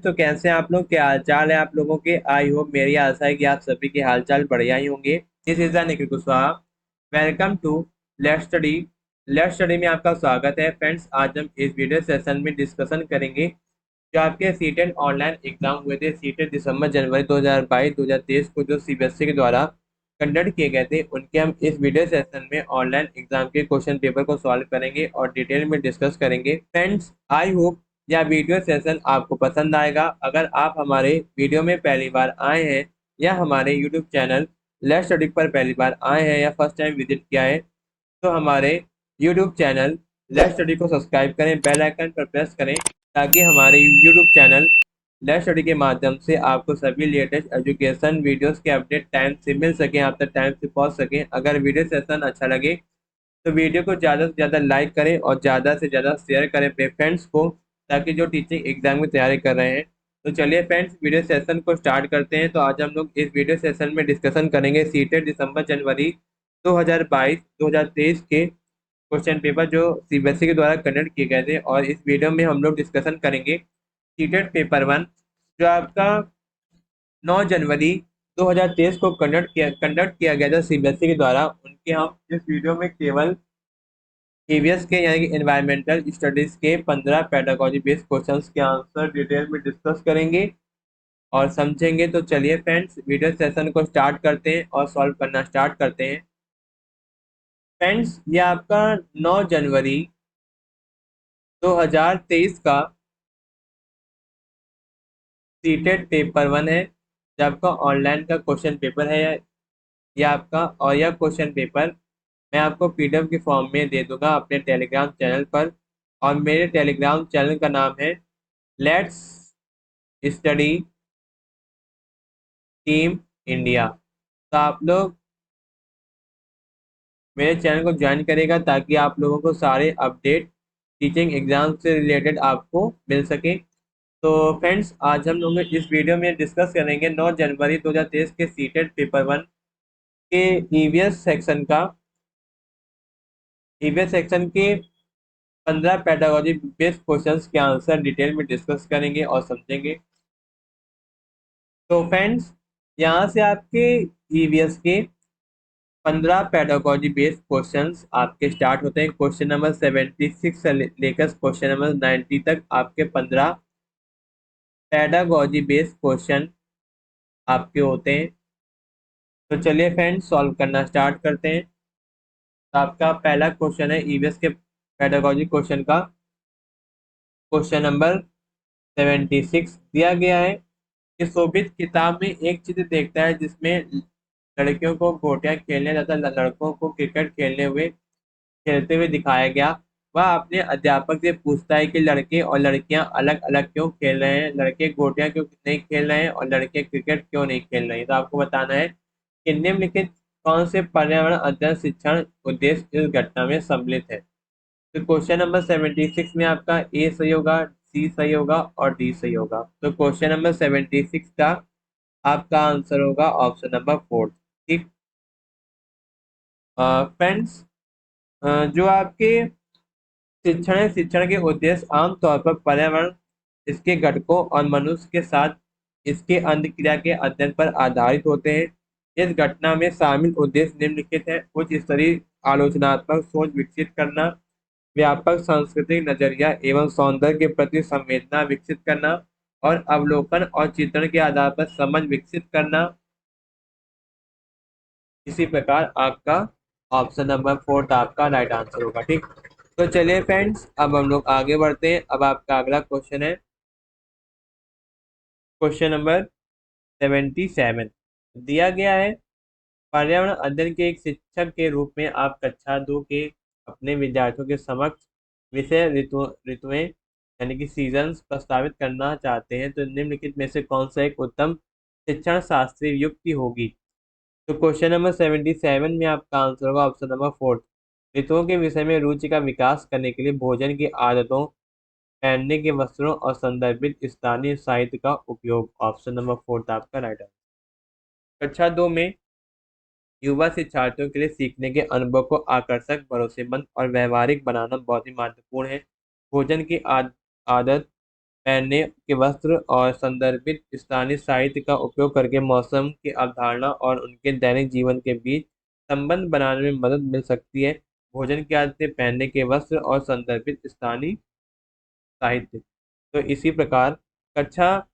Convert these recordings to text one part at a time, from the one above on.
Friends, तो कैसे हैं आप लोग? क्या हाल चाल है आप लोगों के? आई होप, मेरी आशा है कि आप सभी के हाल चाल बढ़िया ही होंगे। This is Nikhil Kushwaha. Welcome to let's study. Let's study में आपका स्वागत है। फ्रेंड्स, आज हम इस वीडियो सेशन में डिस्कशन करेंगे जो आपके सीटेट ऑनलाइन एग्जाम हुए थे। सीटेट दिसंबर जनवरी 2022-2023 को जो सीबीएसई के द्वारा कंडक्ट किए गए थे, उनके हम इस वीडियो सेशन में ऑनलाइन एग्जाम के क्वेश्चन पेपर को सॉल्व करेंगे और डिटेल में डिस्कस करेंगे। फ्रेंड्स, आई होप यह वीडियो सेशन आपको पसंद आएगा। अगर आप हमारे वीडियो में पहली बार आए हैं या हमारे यूट्यूब चैनल लेट्स स्टडी पर पहली बार आए हैं या फर्स्ट टाइम विजिट किया है, तो हमारे यूट्यूब चैनल लेट्स स्टडी को सब्सक्राइब करें, बेल आइकन पर प्रेस करें, ताकि हमारे यूट्यूब चैनल लेट्स स्टडी के माध्यम से आपको सभी लेटेस्ट एजुकेशन वीडियोस के अपडेट टाइम से मिल सके, आप तक टाइम से पहुंच सके। अगर वीडियो सेशन अच्छा लगे तो वीडियो को ज़्यादा से ज़्यादा लाइक करें और ज़्यादा से ज़्यादा शेयर करें अपने फ्रेंड्स को, ताकि जो टीचिंग एग्जाम की तैयारी कर रहे हैं। तो चलिए फ्रेंड्स, वीडियो सेशन को स्टार्ट करते हैं। तो आज हम लोग इस वीडियो सेशन में डिस्कशन करेंगे सीटेट दिसंबर जनवरी 2022-2023 के क्वेश्चन पेपर जो सीबीएसई के द्वारा कंडक्ट किए गए थे। और इस वीडियो में हम लोग डिस्कशन करेंगे सीटेट पेपर 1 जो आपका 9 जनवरी 2023 को कंडक्ट किया गया था सीबीएसई के द्वारा। उनके हम इस वीडियो में केवल ईवीएस के यानी कि एनवायरमेंटल स्टडीज के 15 पेडागोजी बेस्ड क्वेश्चंस के आंसर डिटेल में डिस्कस करेंगे और समझेंगे। तो चलिए फ्रेंड्स, वीडियो सेशन को स्टार्ट करते हैं और सॉल्व करना स्टार्ट करते हैं। फ्रेंड्स, ये आपका 9 जनवरी 2023 का सीटेट पेपर 1 है, जो आपका ऑनलाइन का क्वेश्चन पेपर है। यह आपका और यह क्वेश्चन पेपर मैं आपको पीडीएफ के फॉर्म में दे दूंगा अपने टेलीग्राम चैनल पर। और मेरे टेलीग्राम चैनल का नाम है लेट्स स्टडी टीम इंडिया। तो आप लोग मेरे चैनल को ज्वाइन करेगा ताकि आप लोगों को सारे अपडेट टीचिंग एग्जाम से रिलेटेड आपको मिल सके। तो फ्रेंड्स, आज हम लोग इस वीडियो में डिस्कस करेंगे 9 जनवरी 2023 के सीटेट पेपर 1 के ईवीएस सेक्शन का ईवीएस सेक्शन के 15 पेडागोजी बेस्ड क्वेश्चंस के आंसर डिटेल में डिस्कस करेंगे और समझेंगे। तो फ्रेंड्स, यहाँ से आपके ईवीएस के 15 पेडागोजी बेस्ड क्वेश्चंस आपके स्टार्ट होते हैं। क्वेश्चन नंबर 76 से लेकर क्वेश्चन नंबर 90 तक आपके 15 पेडागोजी बेस्ड क्वेश्चन आपके होते हैं। तो चलिए फ्रेंड्स, सॉल्व करना स्टार्ट करते हैं। तो आपका पहला क्वेश्चन है ईवीएस के पेडागोजी क्वेश्चन का। क्वेश्चन नंबर 76 दिया गया है कि शोभित किताब में एक चित्र देखता है जिसमें लड़कियों को गोटियां खेलने तथा लड़कों को क्रिकेट खेलते हुए दिखाया गया। वह अपने अध्यापक से पूछता है कि लड़के और लड़कियां अलग अलग क्यों खेल रहे हैं, लड़के गोटियां क्यों नहीं खेल रहे हैं और लड़के क्रिकेट क्यों नहीं खेल रहे हैं। तो आपको बताना है कि निम्नलिखित कौन से पर्यावरण अध्ययन शिक्षण उद्देश्य इस घटना में सम्मिलित है। तो क्वेश्चन नंबर 76 में आपका ए सही होगा, सी सही होगा और डी सही होगा। तो क्वेश्चन नंबर 76 का आपका आंसर होगा ऑप्शन नंबर 4। ठीक। फ्रेंड्स, जो आपके शिक्षण के उद्देश्य आमतौर पर पर्यावरण, इसके घटकों और मनुष्य के साथ इसके अंतःक्रिया के अध्ययन पर आधारित होते हैं। इस घटना में शामिल उद्देश्य निम्नलिखित है: उच्च स्तरीय आलोचनात्मक सोच विकसित करना, व्यापक सांस्कृतिक नजरिया एवं सौंदर्य के प्रति संवेदना विकसित करना और अवलोकन और चित्रण के आधार पर समझ विकसित करना। इसी प्रकार आपका ऑप्शन नंबर 4 आपका राइट आंसर होगा। ठीक। तो चलिए फ्रेंड्स, अब हम लोग आगे बढ़ते हैं। अब आपका अगला क्वेश्चन है क्वेश्चन नंबर 77 दिया गया है। पर्यावरण अध्ययन के एक शिक्षक के रूप में आप कक्षा 2 के अपने विद्यार्थियों के समक्ष विषय ऋतुएं यानी कि सीजन्स प्रस्तावित करना चाहते हैं। तो निम्नलिखित में से कौन सा एक उत्तम शिक्षण शास्त्रीय युक्ति होगी। तो क्वेश्चन नंबर 77 में आपका आंसर होगा ऑप्शन नंबर 4। ऋतुओं के विषय में रुचि का विकास करने के लिए भोजन की आदतों, पहनने के वस्त्रों और संदर्भित स्थानीय साहित्य का उपयोग। ऑप्शन नंबर 4 आपका राइट आंसर। कक्षा 2 में युवा शिक्षार्थियों के लिए सीखने के अनुभव को आकर्षक, भरोसेमंद और व्यवहारिक बनाना बहुत ही महत्वपूर्ण है। भोजन की आदत पहनने के वस्त्र और संदर्भित स्थानीय साहित्य का उपयोग करके मौसम की अवधारणा और उनके दैनिक जीवन के बीच संबंध बनाने में मदद मिल सकती है। भोजन की आदतें, पहनने के वस्त्र और संदर्भित स्थानीय साहित्य। तो इसी प्रकार कक्षा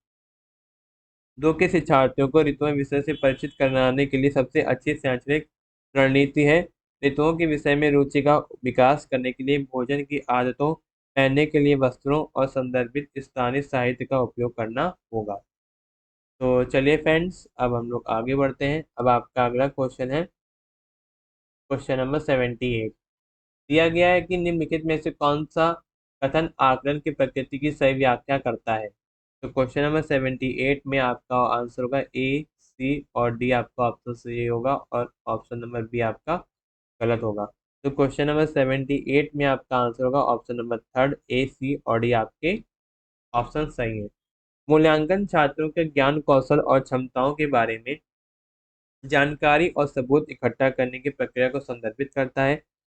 2 के शिक्षार्थियों को ऋतुओं विषय से परिचित कराने के लिए सबसे अच्छी शैक्षणिक रणनीति है। ऋतुओं के विषय में रुचि का विकास करने के लिए भोजन की आदतों, पहनने के लिए वस्त्रों और संदर्भित स्थानीय साहित्य का उपयोग करना होगा। तो चलिए फ्रेंड्स, अब हम लोग आगे बढ़ते हैं। अब आपका अगला क्वेश्चन है क्वेश्चन नंबर 78। दिया गया है कि निम्नलिखित में से कौन सा कथन आकलन की प्रकृति की सही व्याख्या करता है। तो क्वेश्चन नंबर 78 में आपका आंसर होगा ए, सी और डी। आपका ऑप्शन सही होगा और ऑप्शन नंबर बी आपका गलत होगा। तो क्वेश्चन नंबर 78 में आपका आंसर होगा ऑप्शन नंबर थर्ड, ए, सी और डी आपके ऑप्शन सही है। मूल्यांकन छात्रों के ज्ञान, कौशल और क्षमताओं के बारे में जानकारी और सबूत इकट्ठा करने की प्रक्रिया को संदर्भित करता है,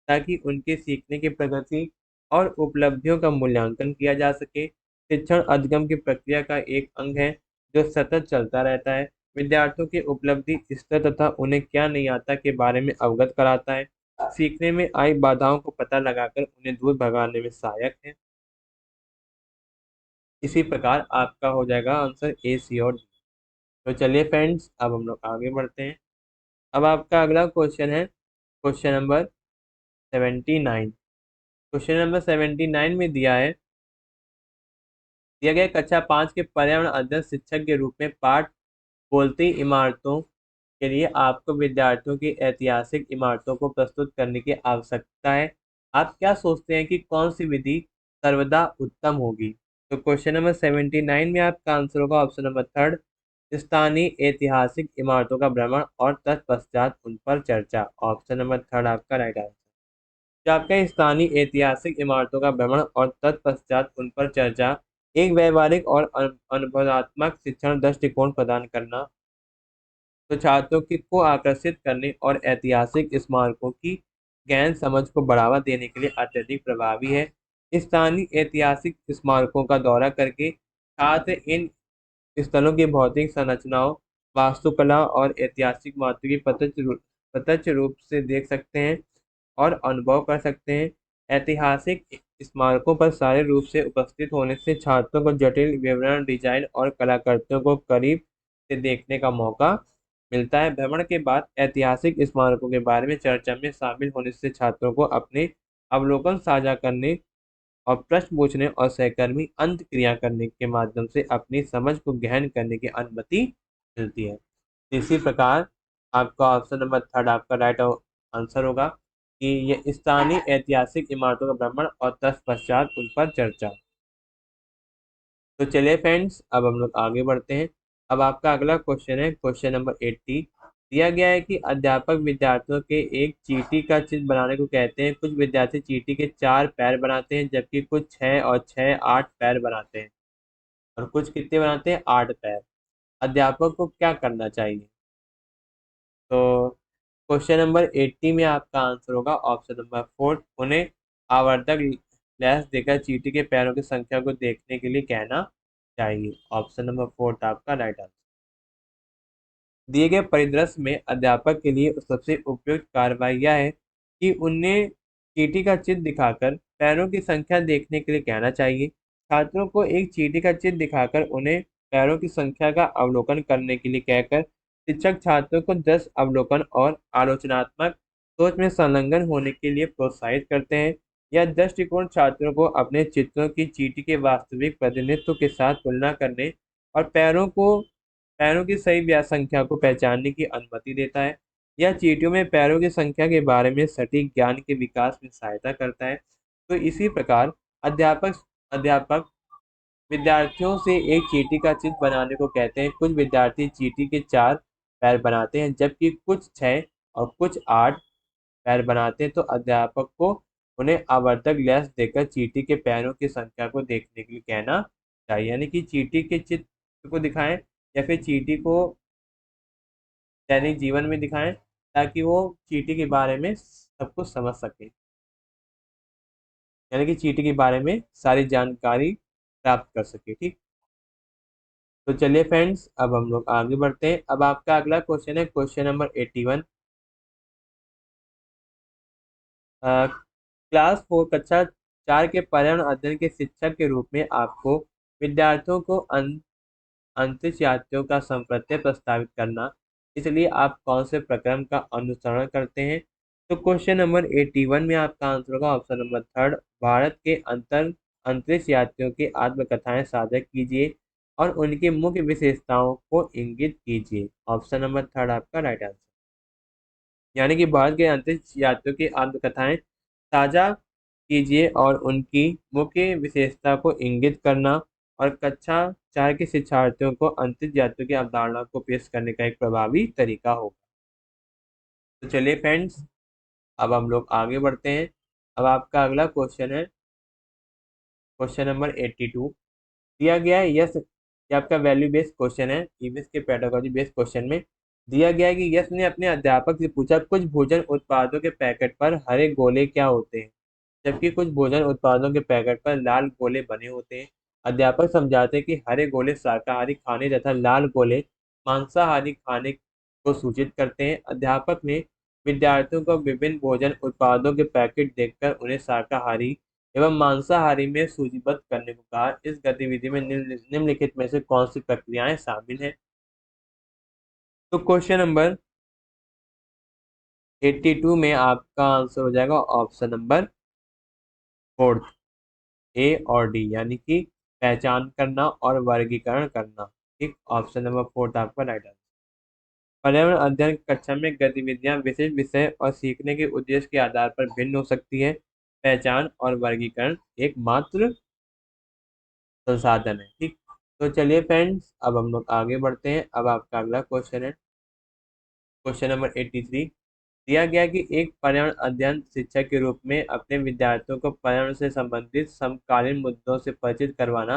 ताकि उनके सीखने की प्रगति और उपलब्धियों का मूल्यांकन किया जा सके। शिक्षण अधिगम की प्रक्रिया का एक अंग है जो सतत चलता रहता है। विद्यार्थियों की उपलब्धि स्तर तथा उन्हें क्या नहीं आता के बारे में अवगत कराता है। सीखने में आई बाधाओं को पता लगाकर उन्हें दूर भगाने में सहायक है। इसी प्रकार आपका हो जाएगा आंसर ए, सी और डी। तो चलिए फ्रेंड्स, अब हम लोग आगे बढ़ते हैं। अब आपका अगला क्वेश्चन है क्वेश्चन नंबर 79। क्वेश्चन नंबर 79 में दिया गया कक्षा 5 के पर्यावरण अध्ययन शिक्षक के रूप में पाठ बोलती इमारतों के लिए आपको विद्यार्थियों की ऐतिहासिक इमारतों को प्रस्तुत करने की आवश्यकता है। आप क्या सोचते हैं कि कौन सी विधि सर्वदा उत्तम होगी। तो क्वेश्चन नंबर 79 में आपका आंसर होगा ऑप्शन नंबर थर्ड, स्थानीय ऐतिहासिक इमारतों का भ्रमण और तत्पश्चात उन पर चर्चा। ऑप्शन नंबर थर्ड आपका राइट आंसर। जो आपका स्थानीय ऐतिहासिक इमारतों का भ्रमण और तत्पश्चात उन पर चर्चा एक व्यवहारिक और अनुभवात्मक शिक्षण दृष्टिकोण प्रदान करना तो छात्रों को आकर्षित करने और ऐतिहासिक स्मारकों की गहन समझ को बढ़ावा देने के लिए अत्यधिक प्रभावी है। स्थानीय ऐतिहासिक स्मारकों का दौरा करके छात्र इन स्थलों की भौतिक संरचनाओं, वास्तुकला और ऐतिहासिक महत्व की प्रत्यक्ष रूप से देख सकते हैं और अनुभव कर सकते हैं। ऐतिहासिक स्मारकों पर शारीरिक रूप से उपस्थित होने से छात्रों को जटिल विवरण, डिजाइन और कलाकृतियों को करीब से देखने का मौका मिलता है। भ्रमण के बाद ऐतिहासिक स्मारकों के बारे में चर्चा में शामिल होने से छात्रों को अपने अवलोकन साझा करने और प्रश्न पूछने और सहकर्मी अंत क्रिया करने के माध्यम से अपनी समझ को गहन करने की अनुमति मिलती है। इसी प्रकार आपका ऑप्शन नंबर थर्ड आपका राइट आंसर होगा कि ये स्थानीय ऐतिहासिक इमारतों का भ्रमण और तत्पश्चात उन पर चर्चा। तो चलिए फ्रेंड्स, अब हम लोग आगे बढ़ते हैं। अब आपका अगला क्वेश्चन है क्वेश्चन नंबर 80। दिया गया है कि अध्यापक विद्यार्थियों के एक चींटी का चित्र बनाने को कहते हैं। कुछ विद्यार्थी चींटी के 4 पैर बनाते हैं, जबकि कुछ 6 और 6 8 पैर बनाते हैं और कुछ कितने बनाते हैं 8 पैर। अध्यापक को क्या करना चाहिए। तो क्वेश्चन नंबर 80 में आपका आंसर होगा ऑप्शन नंबर फोर्थ, उन्हें आवर्धक लैस देकर चींटी के पैरों की संख्या को देखने के लिए कहना चाहिए। ऑप्शन नंबर फोर्थ आपका राइट आंसर। दिए गए परिदृश्य में अध्यापक के लिए सबसे उपयुक्त कार्रवाई यह है कि उन्हें चींटी का चित्र दिखाकर पैरों की संख्या देखने के लिए कहना चाहिए। छात्रों को एक चींटी का चित्र दिखाकर उन्हें पैरों की संख्या का अवलोकन करने के लिए कहकर शिक्षक छात्रों को 10 अवलोकन और आलोचनात्मक सोच में संलग्न होने के लिए प्रोत्साहित करते हैं। यह दृष्टिकोण छात्रों को अपने चित्रों की चींटी के वास्तविक प्रतिनिधित्व के साथ तुलना करने और पैरों की सही संख्या को पहचानने की अनुमति देता है। यह चींटियों में पैरों की संख्या के बारे में सटीक ज्ञान के विकास में सहायता करता है। तो इसी प्रकार अध्यापक अध्यापक विद्यार्थियों से एक चींटी का चित्र बनाने को कहते हैं। कुछ विद्यार्थी चींटी के 4 पैर बनाते हैं, जबकि कुछ 6 और कुछ 8 पैर बनाते हैं। तो अध्यापक को उन्हें आवर्धक लेंस देकर चींटी के पैरों की संख्या को देखने के लिए कहना चाहिए, यानी कि चींटी के चित्र को दिखाएं या फिर चींटी को दैनिक जीवन में दिखाएं, ताकि वो चींटी के बारे में सब कुछ समझ सके, यानी कि चींटी के बारे में सारी जानकारी प्राप्त कर सके। ठीक, तो चलिए फ्रेंड्स, अब हम लोग आगे बढ़ते हैं। अब आपका अगला क्वेश्चन है क्वेश्चन नंबर 81। क्लास 4 कक्षा 4 के पर्यावरण अध्ययन के शिक्षक के रूप में आपको विद्यार्थियों को अंतरिक्ष यात्रियों का संप्रत्यय प्रस्तावित करना, इसलिए आप कौन से प्रक्रम का अनुसरण करते हैं? तो क्वेश्चन नंबर 81 में आपका आंसर होगा ऑप्शन नंबर थर्ड, भारत के अंतरिक्ष यात्रियों की आत्मकथाएं साझा कीजिए और उनकी मुख्य विशेषताओं को इंगित कीजिए। ऑप्शन नंबर थर्ड आपका राइट आंसर, यानी कि भारत के अंतरिक्ष यात्रियों की आत्मकथाएं साझा कीजिए और उनकी मुख्य विशेषता को इंगित करना, और कक्षा 4 के शिक्षार्थियों को अंतरिक्ष यात्रियों की अवधारणा को पेश करने का एक प्रभावी तरीका होगा। तो चलिए फ्रेंड्स, अब हम लोग आगे बढ़ते हैं। अब आपका अगला क्वेश्चन है क्वेश्चन नंबर 82। दिया गया है यस, ये आपका वैल्यू बेस्ड क्वेश्चन है, ईवीएस के पेडागोजी बेस्ड क्वेश्चन में दिया गया है कि यस ने अपने अध्यापक से पूछा कुछ भोजन उत्पादों के पैकेट पर हरे गोले क्या होते हैं, जबकि कुछ भोजन उत्पादों के पैकेट पर लाल गोले बने होते हैं। अध्यापक समझाते हैं कि हरे गोले शाकाहारी खाने तथा लाल गोले मांसाहारी खाने को सूचित करते हैं। अध्यापक ने विद्यार्थियों को विभिन्न भोजन उत्पादों के पैकेट देखकर उन्हें शाकाहारी एवं मांसाहारी में सूचीबद्ध करने को कहा। इस गतिविधि में निम्नलिखित में से कौन सी प्रक्रियाएं शामिल हैं? तो क्वेश्चन नंबर 82 में आपका आंसर हो जाएगा ऑप्शन नंबर फोर्थ, ए और डी, यानी कि पहचान करना और वर्गीकरण करना। ठीक, ऑप्शन नंबर फोर्थ आपका राइट आंसर। पर्यावरण अध्ययन कक्षा में गतिविधियां विशेष विषय और सीखने के उद्देश्य के आधार पर भिन्न हो सकती है। पहचान और वर्गीकरण एकमात्र संसाधन है। ठीक, तो चलिए फ्रेंड्स, अब हम लोग आगे बढ़ते हैं। अब आपका अगला क्वेश्चन है क्वेश्चन नंबर 83। दिया गया कि एक पर्यावरण अध्ययन शिक्षक के रूप में अपने विद्यार्थियों को पर्यावरण से संबंधित समकालीन मुद्दों से परिचित करवाना,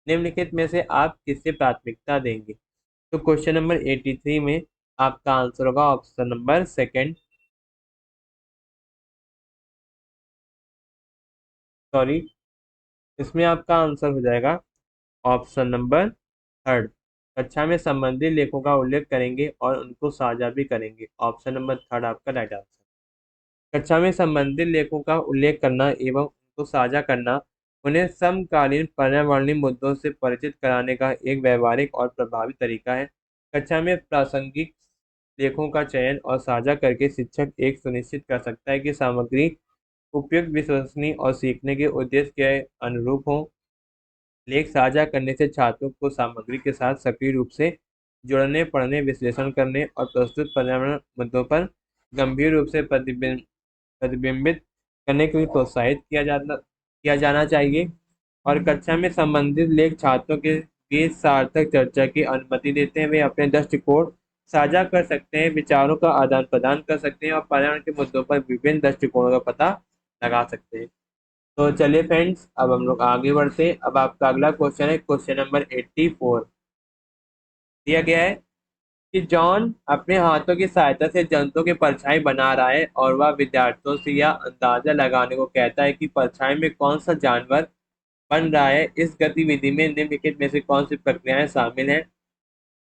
निम्नलिखित में से आप किसे प्राथमिकता देंगे? तो क्वेश्चन नंबर 83 में आपका आंसर होगा ऑप्शन नंबर सेकंड, सॉरी, इसमें आपका आंसर हो जाएगा ऑप्शन नंबर थर्ड, कक्षा में संबंधित लेखों का उल्लेख करेंगे और उनको साझा भी करेंगे। ऑप्शन नंबर थर्ड आपका राइट आंसर। कक्षा में संबंधित लेखों का उल्लेख करना एवं उनको साझा करना उन्हें समकालीन पर्यावरणीय मुद्दों से परिचित कराने का एक व्यवहारिक और प्रभावी तरीका है। कक्षा में प्रासंगिक लेखों का चयन और साझा करके शिक्षक एक सुनिश्चित कर सकता है कि सामग्री उपयुक्त, विश्वसनीय और सीखने के उद्देश्य के अनुरूप हो। लेख साझा करने से छात्रों को सामग्री के साथ सक्रिय रूप से जुड़ने, पढ़ने, विश्लेषण करने और प्रस्तुत पर्यावरण मुद्दों पर गंभीर रूप से प्रतिबिंबित करने के लिए प्रोत्साहित किया जाना चाहिए। और कक्षा में संबंधित लेख छात्रों के बीच सार्थक चर्चा की अनुमति देते हैं। वे अपने दृष्टिकोण साझा कर सकते हैं, विचारों का आदान प्रदान कर सकते हैं और पर्यावरण के मुद्दों पर विभिन्न दृष्टिकोणों का पता लगा सकते हैं। तो चलिए फ्रेंड्स, अब हम लोग आगे बढ़ते हैं। अब आपका अगला क्वेश्चन है क्वेश्चन नंबर 84। दिया गया है कि जॉन अपने हाथों की सहायता से जंतुओं की परछाई बना रहा है और वह विद्यार्थियों से यह अंदाजा लगाने को कहता है कि परछाई में कौन सा जानवर बन रहा है। इस गतिविधि में निम्नलिखित में से कौन सी प्रक्रियाएं शामिल हैं?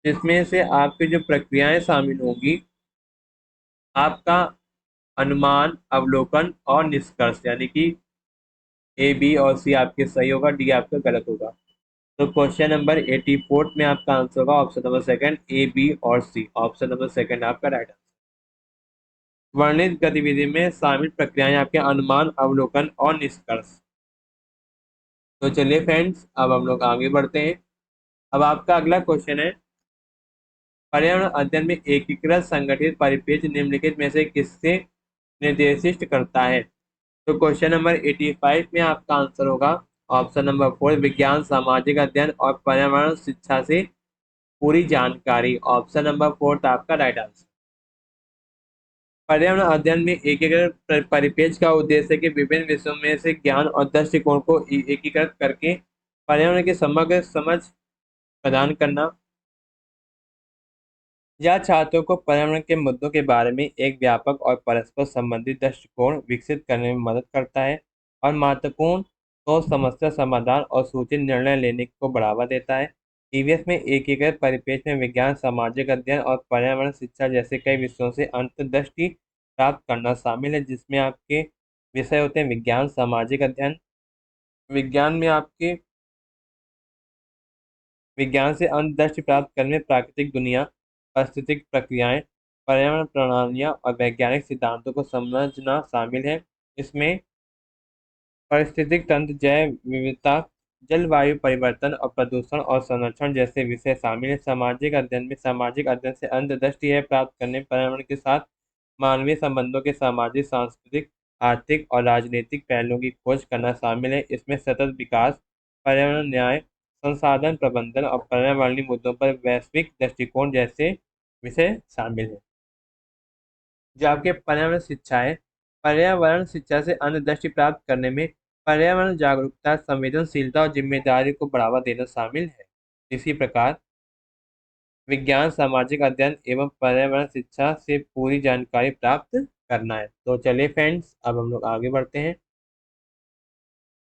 जिसमें से आपकी जो प्रक्रियाएं शामिल होंगी, आपका अनुमान, अवलोकन और निष्कर्ष, यानी कि ए, बी और सी आपके सही होगा, डी आपका गलत होगा। तो क्वेश्चन नंबर 84 में आपका आंसर होगा ऑप्शन नंबर सेकंड, ए, बी और सी। ऑप्शन नंबर सेकंड आपका राइट आंसर। वर्णित गतिविधि में शामिल प्रक्रियाएं आपके अनुमान, अवलोकन और निष्कर्ष। तो चलिए फ्रेंड्स, अब हम लोग आगे बढ़ते हैं। अब आपका अगला क्वेश्चन है पर्यावरण अध्ययन में एकीकृत संगठित परिप्रेक्ष्य निम्नलिखित में से किससे निर्देशित करता है? तो क्वेश्चन नंबर 85 में आपका आंसर होगा ऑप्शन नंबर फोर, विज्ञान, सामाजिक अध्ययन और पर्यावरण शिक्षा से पूरी जानकारी। ऑप्शन नंबर फोर्थ आपका राइट आंसर। पर्यावरण अध्ययन में एकीकृत परिप्रेक्ष्य का उद्देश्य है कि विभिन्न विषयों में से ज्ञान और दृष्टिकोण को एकीकृत करके पर्यावरण की समग्र समझ प्रदान करना, यह छात्रों को पर्यावरण के मुद्दों के बारे में एक व्यापक और परस्पर संबंधित दृष्टिकोण विकसित करने में मदद करता है और महत्वपूर्ण सोच समस्या समाधान और सूचित निर्णय लेने को बढ़ावा देता है। ईवीएस में एकीकृत परिप्रेक्ष्य में विज्ञान, सामाजिक अध्ययन और पर्यावरण शिक्षा जैसे कई विषयों से अंतर्दृष्टि प्राप्त करना शामिल है, जिसमें आपके विषय होते हैं विज्ञान, सामाजिक अध्ययन। विज्ञान में आपके विज्ञान से अंतर्दृष्टि प्राप्त करने में प्राकृतिक दुनिया, पारिस्थितिक प्रक्रियाएं, पर्यावरण प्रणालियां और वैज्ञानिक सिद्धांतों को समझना शामिल है। इसमें पारिस्थितिक तंत्र, जैव विविधता, जलवायु परिवर्तन और प्रदूषण और संरक्षण जैसे विषय शामिल हैं। सामाजिक अध्ययन में सामाजिक अध्ययन से अंतर्दृष्टि है प्राप्त करने पर्यावरण के साथ मानवीय संबंधों के सामाजिक, सांस्कृतिक, आर्थिक और राजनीतिक पहलुओं की खोज करना शामिल है। इसमें सतत विकास, पर्यावरण न्याय, संसाधन प्रबंधन और पर्यावरणीय मुद्दों पर वैश्विक दृष्टिकोण जैसे विषय शामिल हैं। जो आपके पर्यावरण शिक्षा है, पर्यावरण शिक्षा से अंतर्दृष्टि प्राप्त करने में पर्यावरण जागरूकता, संवेदनशीलता और जिम्मेदारी को बढ़ावा देना शामिल है। इसी प्रकार विज्ञान, सामाजिक अध्ययन एवं पर्यावरण शिक्षा से पूरी जानकारी प्राप्त करना है। तो चलिए फ्रेंड्स, अब हम लोग आगे बढ़ते हैं।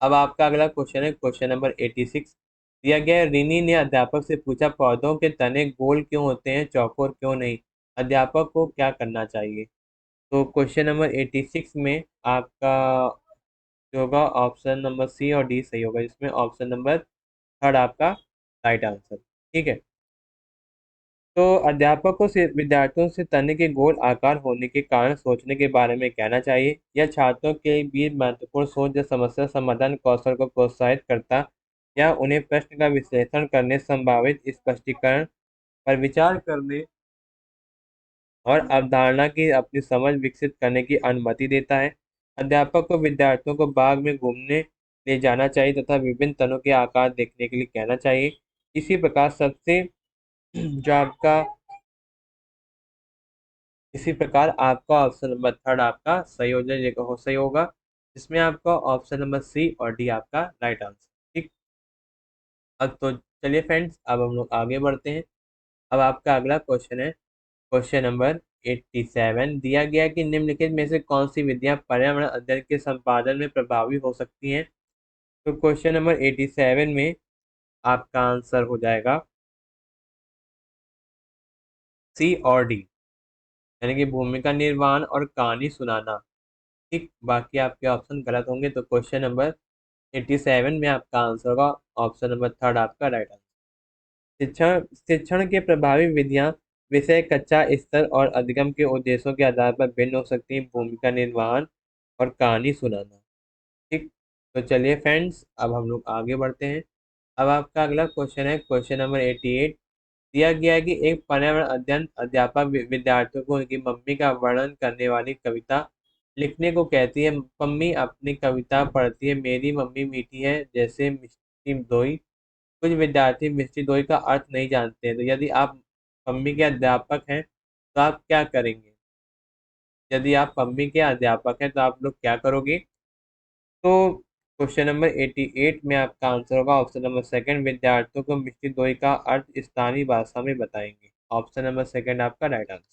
अब आपका अगला क्वेश्चन है क्वेश्चन नंबर 86। दिया गया है, रिनी ने अध्यापक से पूछा, पौधों के तने गोल क्यों होते हैं, चौकोर क्यों नहीं? अध्यापक को क्या करना चाहिए? तो क्वेश्चन नंबर 86 में आपका जो होगा ऑप्शन नंबर सी और डी सही होगा, जिसमें ऑप्शन नंबर थर्ड आपका राइट आंसर। ठीक है। तो अध्यापकों से विद्यार्थियों से तने के गोल आकार होने के कारण सोचने के बारे में कहना चाहिए। यह छात्रों के बीच महत्वपूर्ण सोच या समस्या समाधान कौशल को प्रोत्साहित करता या उन्हें प्रश्न का विश्लेषण करने, संभावित स्पष्टीकरण पर विचार करने और अवधारणा की अपनी समझ विकसित करने की अनुमति देता है। अध्यापक को विद्यार्थियों को बाग में घूमने ले जाना चाहिए तथा विभिन्न तनों के आकार देखने के लिए कहना चाहिए। इसी प्रकार सबसे जो आपका इसी प्रकार आपका ऑप्शन नंबर थर्ड आपका सही होगा, जिसमें आपका ऑप्शन नंबर सी और डी आपका राइट आंसर। ठीक। अब तो चलिए फ्रेंड्स, अब हम लोग आगे बढ़ते हैं। अब आपका अगला क्वेश्चन है क्वेश्चन नंबर 87। दिया गया कि निम्नलिखित में से कौन सी विधियां पर्यावरण अध्ययन के संपादन में प्रभावी हो सकती हैं? तो क्वेश्चन नंबर 87 में आपका आंसर हो जाएगा सी और डी, यानी कि भूमिका निर्वहन और कहानी सुनाना। ठीक, बाकी आपके ऑप्शन गलत होंगे। तो क्वेश्चन नंबर 87 में आपका आंसर होगा ऑप्शन नंबर थर्ड आपका राइट आंसर। शिक्षण शिक्षण के प्रभावी विधियां विषय, कक्षा स्तर और अधिगम के उद्देश्यों के आधार पर भिन्न हो सकती हैं। भूमिका निर्वहन और कहानी सुनाना। ठीक। तो चलिए फ्रेंड्स, अब हम लोग आगे बढ़ते हैं। अब आपका अगला क्वेश्चन है क्वेश्चन नंबर 88। दिया गया है कि एक पर्यावरण अध्ययन अध्यापक विद्यार्थियों को उनकी मम्मी का वर्णन करने वाली कविता लिखने को कहती है। मम्मी अपनी कविता पढ़ती है, मेरी मम्मी मीठी है जैसे मिष्टी दोई। कुछ विद्यार्थी मिष्टी दोई का अर्थ नहीं जानते हैं, तो यदि आप मम्मी के अध्यापक हैं तो आप क्या करेंगे? यदि आप मम्मी के अध्यापक हैं तो आप लोग क्या करोगे? तो क्वेश्चन नंबर 88 में आपका आंसर होगा ऑप्शन नंबर सेकंड, विद्यार्थियों को मिष्टी दोई का अर्थ स्थानीय भाषा में बताएंगे। ऑप्शन नंबर सेकंड आपका राइट आंसर।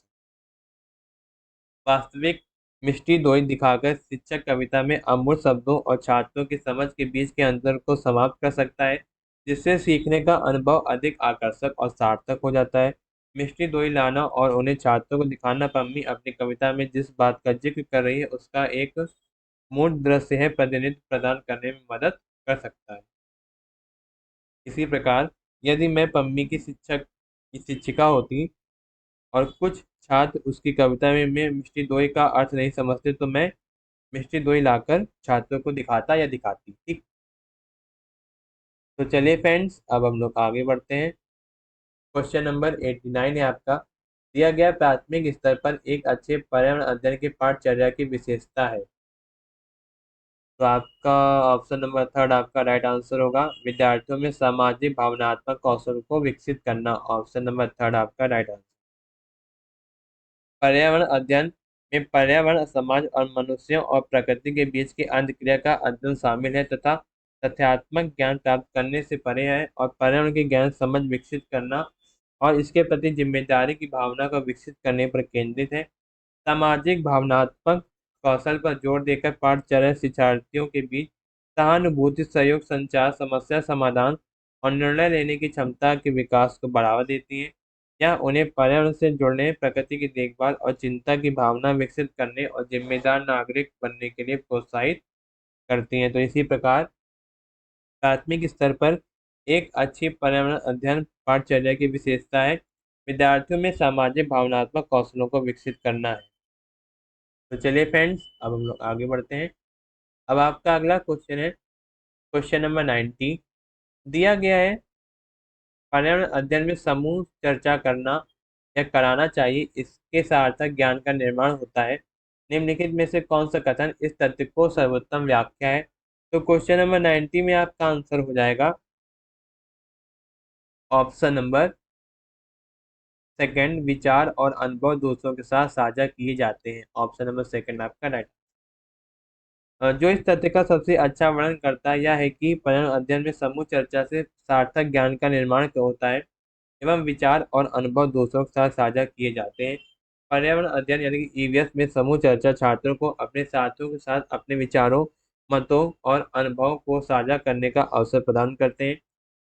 वास्तविक मिष्टी दोई दिखाकर शिक्षक कविता में अमूर्त शब्दों और छात्रों की समझ के बीच के अंतर को समाप्त कर सकता है, जिससे सीखने का अनुभव अधिक आकर्षक और सार्थक हो जाता है। मिष्टी दोई लाना और उन्हें छात्रों को दिखाना मम्मी अपनी कविता में जिस बात का जिक्र कर रही है उसका एक मूल दृश्य है प्रतिनिधित्व प्रदान करने में मदद कर सकता है। इसी प्रकार यदि मैं पम्मी की शिक्षिका होती और कुछ छात्र उसकी कविता में मिष्टी दोई का अर्थ नहीं समझते, तो मैं मिष्टी दोई लाकर छात्रों को दिखाता या दिखाती। ठीक। तो चलिए फ्रेंड्स, अब हम लोग आगे बढ़ते हैं। क्वेश्चन नंबर 89 है आपका। दिया गया प्राथमिक स्तर पर एक अच्छे पर्यावरण अध्ययन की पाठचर्या की विशेषता है। तो आपका ऑप्शन नंबर थर्ड आपका राइट आंसर होगा, विद्यार्थियों में सामाजिक भावनात्मक कौशल को विकसित करना। ऑप्शन नंबर थर्ड आपका राइट आंसर। पर्यावरण अध्ययन में पर्यावरण, समाज और मनुष्यों और प्रकृति के बीच की अंतक्रिया का अध्ययन शामिल है तथा तथ्यात्मक ज्ञान प्राप्त करने से परे है, और पर्यावरण की ज्ञान समझ विकसित करना और इसके प्रति जिम्मेदारी की भावना को विकसित करने पर केंद्रित है। सामाजिक भावनात्मक कौशल पर जोर देकर पाठचर्या शिक्षार्थियों के बीच सहानुभूति, सहयोग, संचार, समस्या समाधान और निर्णय लेने की क्षमता के विकास को बढ़ावा देती हैं। यह उन्हें पर्यावरण से जुड़ने, प्रकृति की देखभाल और चिंता की भावना विकसित करने और जिम्मेदार नागरिक बनने के लिए प्रोत्साहित करती हैं। तो इसी प्रकार प्राथमिक स्तर पर एक अच्छी पर्यावरण अध्ययन पाठचर्या की विशेषता है विद्यार्थियों में सामाजिक भावनात्मक कौशलों को विकसित करना है। तो चलिए फ्रेंड्स, अब हम लोग आगे बढ़ते हैं। अब आपका अगला क्वेश्चन है क्वेश्चन नंबर 90। दिया गया है पर्यावरण अध्ययन में समूह चर्चा करना या कराना चाहिए, इसके सार्थक ज्ञान का निर्माण होता है। निम्नलिखित में से कौन सा कथन इस तथ्य को सर्वोत्तम व्याख्या है? तो क्वेश्चन नंबर 90 में आपका आंसर हो जाएगा ऑप्शन नंबर सेकंड, विचार और अनुभव दूसरों के साथ साझा किए जाते हैं। ऑप्शन नंबर सेकंड आपका राइट। जो इस तथ्य का सबसे अच्छा वर्णन करता है यह है कि पर्यावरण अध्ययन में समूह चर्चा से सार्थक ज्ञान का निर्माण होता है एवं विचार और अनुभव दूसरों के साथ साझा किए जाते हैं। पर्यावरण अध्ययन यानी कि ईवीएस में समूह चर्चा छात्रों को अपने साथियों के साथ अपने विचारों, मतों और अनुभवों को साझा करने का अवसर प्रदान करते हैं।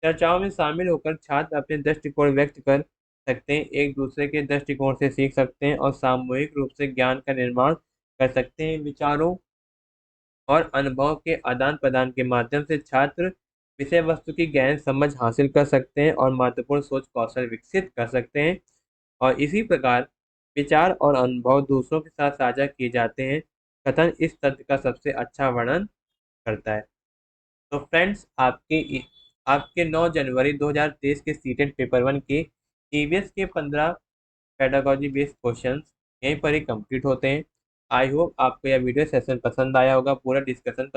चर्चाओं में शामिल होकर छात्र अपने दृष्टिकोण व्यक्त कर सकते हैं, एक दूसरे के दृष्टिकोण से सीख सकते हैं और सामूहिक रूप से ज्ञान का निर्माण कर सकते हैं। विचारों और अनुभव के आदान प्रदान के माध्यम से छात्र विषय वस्तु की गहन समझ हासिल कर सकते हैं और महत्वपूर्ण सोच कौशल विकसित कर सकते हैं। और इसी प्रकार विचार और अनुभव दूसरों के साथ साझा किए जाते हैं कथन इस तथ्य का सबसे अच्छा वर्णन करता है। तो फ्रेंड्स, आपके 9 जनवरी 2023 के सीटेट पेपर 1 के ईवीएस के 15 पेडागोजी बेस्ड क्वेश्चंस यहीं पर ही कंप्लीट होते हैं। आई होप आपको यह वीडियो सेशन पसंद आया होगा, पूरा डिस्कशन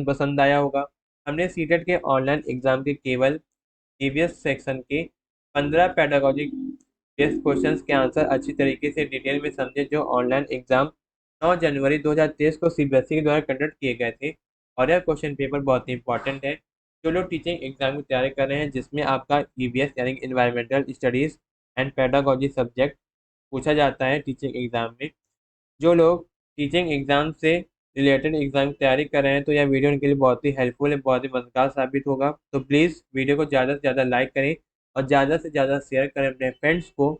पसंद आया होगा। हमने सीटेट के ऑनलाइन एग्जाम के केवल ईवीएस सेक्शन के 15 पेडागोजिक बेस्ड क्वेश्चंस के आंसर अच्छी तरीके से डिटेल में समझे, जो ऑनलाइन एग्जाम 9 जनवरी 2023 को सीबीएसई के द्वारा कंडक्ट किए गए थे। और यह क्वेश्चन पेपर बहुत ही इंपॉर्टेंट है। जो लोग टीचिंग एग्जाम की तैयारी कर रहे हैं जिसमें आपका ईवीएस यानी environmental studies and pedagogy subject पूछा जाता है टीचिंग एग्जाम में, जो लोग टीचिंग एग्जाम से रिलेटेड एग्जाम की तैयारी कर रहे हैं, तो यह वीडियो उनके लिए बहुत ही हेल्पफुल है, बहुत ही मददगार साबित होगा। तो प्लीज़ वीडियो को ज़्यादा से ज़्यादा लाइक करें और ज़्यादा से ज़्यादा शेयर करें अपने फ्रेंड्स को,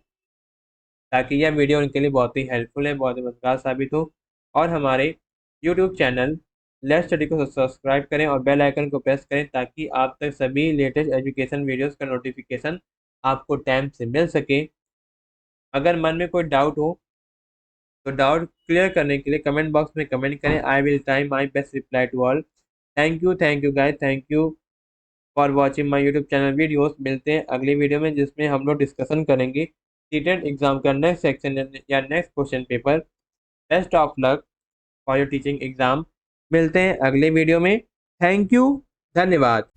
ताकि यह वीडियो उनके लिए बहुत ही हेल्पफुल है, बहुत ही मददगार साबित हो। और हमारे यूट्यूब चैनल लेट्स स्टडी को सब्सक्राइब करें और बेल आइकन को प्रेस करें, ताकि आप तक सभी लेटेस्ट एजुकेशन वीडियोस का नोटिफिकेशन आपको टाइम से मिल सके। अगर मन में कोई डाउट हो तो डाउट क्लियर करने के लिए कमेंट बॉक्स में कमेंट करें। I will try my best reply to all. Thank you guys, thank you for watching my YouTube channel videos. मिलते हैं अगली वीडियो में जिसमें हम लोग डिस्कशन करेंगे सीटेट एग्जाम का नेक्स्ट सेक्शन या next question paper. Best of luck for your teaching exam. मिलते हैं अगले वीडियो में। थैंक यू, धन्यवाद।